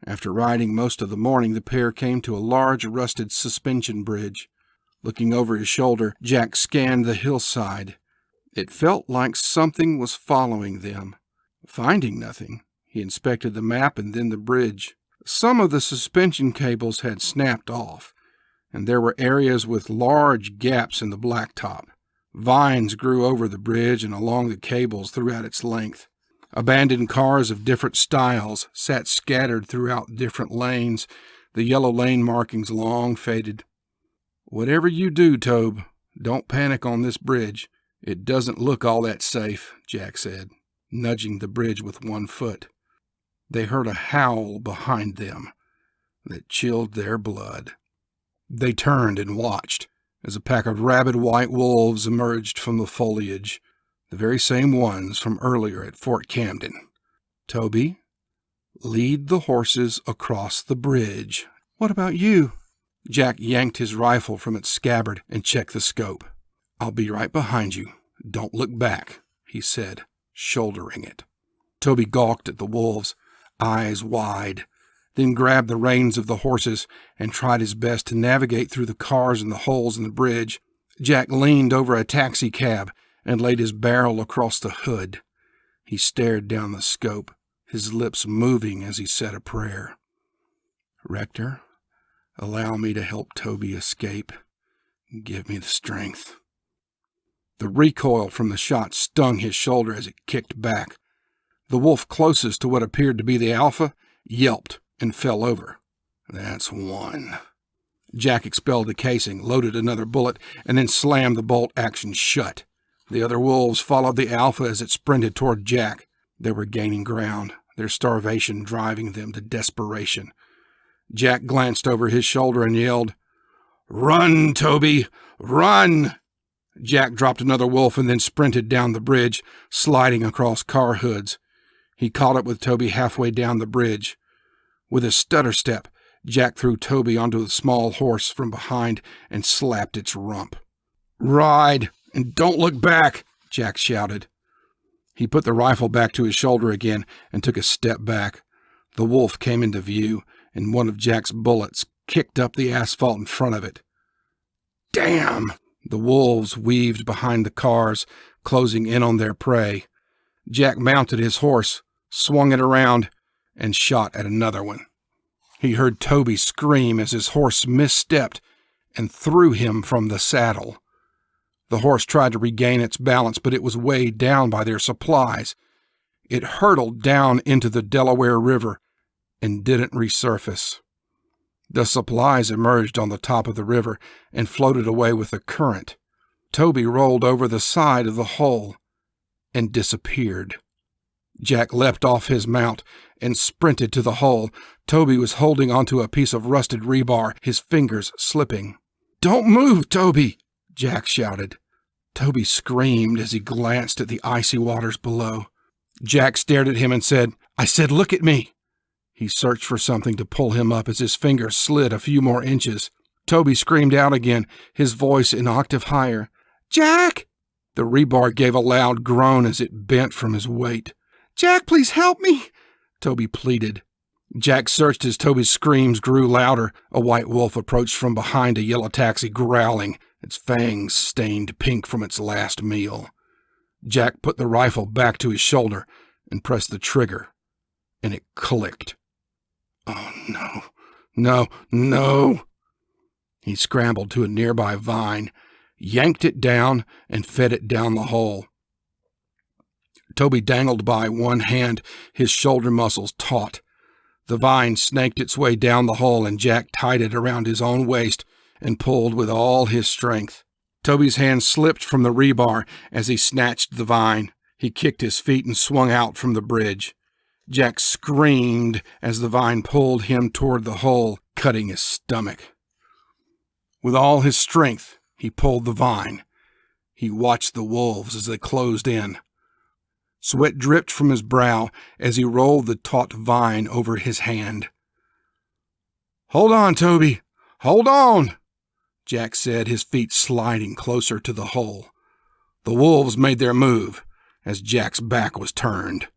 After riding most of the morning, the pair came to a large rusted suspension bridge. Looking over his shoulder, Jack scanned the hillside. It felt like something was following them. Finding nothing, he inspected the map and then the bridge. Some of the suspension cables had snapped off, and there were areas with large gaps in the blacktop. Vines grew over the bridge and along the cables throughout its length. Abandoned cars of different styles sat scattered throughout different lanes, the yellow lane markings long faded. "Whatever you do, Tobe, don't panic on this bridge. It doesn't look all that safe," Jack said, nudging the bridge with one foot. They heard a howl behind them that chilled their blood. They turned and watched as a pack of rabid white wolves emerged from the foliage, the very same ones from earlier at Fort Camden. "Toby, lead the horses across the bridge." "What about you?" Jack yanked his rifle from its scabbard and checked the scope. "I'll be right behind you. Don't look back," he said, shouldering it. Toby gawked at the wolves, eyes wide, then grabbed the reins of the horses and tried his best to navigate through the cars and the holes in the bridge. Jack leaned over a taxi cab and laid his barrel across the hood. He stared down the scope, his lips moving as he said a prayer. "Rector, allow me to help Toby escape. Give me the strength." The recoil from the shot stung his shoulder as it kicked back. The wolf closest to what appeared to be the alpha yelped and fell over. "That's one." Jack expelled the casing, loaded another bullet, and then slammed the bolt action shut. The other wolves followed the alpha as it sprinted toward Jack. They were gaining ground, their starvation driving them to desperation. Jack glanced over his shoulder and yelled, "Run, Toby, run!" Jack dropped another wolf and then sprinted down the bridge, sliding across car hoods. He caught up with Toby halfway down the bridge. With a stutter step, Jack threw Toby onto a small horse from behind and slapped its rump. "Ride, and don't look back," Jack shouted. He put the rifle back to his shoulder again and took a step back. The wolf came into view, and one of Jack's bullets kicked up the asphalt in front of it. "Damn!" The wolves weaved behind the cars, closing in on their prey. Jack mounted his horse, swung it around, and shot at another one. He heard Toby scream as his horse misstepped and threw him from the saddle. The horse tried to regain its balance, but it was weighed down by their supplies. It hurtled down into the Delaware River and didn't resurface. The supplies emerged on the top of the river and floated away with the current. Toby rolled over the side of the hole and disappeared. Jack leapt off his mount and sprinted to the hole. Toby was holding onto a piece of rusted rebar, his fingers slipping. "Don't move, Toby!" Jack shouted. Toby screamed as he glanced at the icy waters below. Jack stared at him and said, "I said, look at me!" He searched for something to pull him up as his fingers slid a few more inches. Toby screamed out again, his voice an octave higher. "Jack!" The rebar gave a loud groan as it bent from his weight. "Jack, please help me!" Toby pleaded. Jack searched as Toby's screams grew louder. A white wolf approached from behind a yellow taxi, growling, its fangs stained pink from its last meal. Jack put the rifle back to his shoulder and pressed the trigger, and it clicked. "Oh, no, no, no!" He scrambled to a nearby vine, yanked it down, and fed it down the hole. Toby dangled by one hand, his shoulder muscles taut. The vine snaked its way down the hole, and Jack tied it around his own waist and pulled with all his strength. Toby's hand slipped from the rebar as he snatched the vine. He kicked his feet and swung out from the bridge. Jack screamed as the vine pulled him toward the hole, cutting his stomach. With all his strength, he pulled the vine. He watched the wolves as they closed in. Sweat dripped from his brow as he rolled the taut vine over his hand. "Hold on, Toby! Hold on!" Jack said, his feet sliding closer to the hole. The wolves made their move as Jack's back was turned.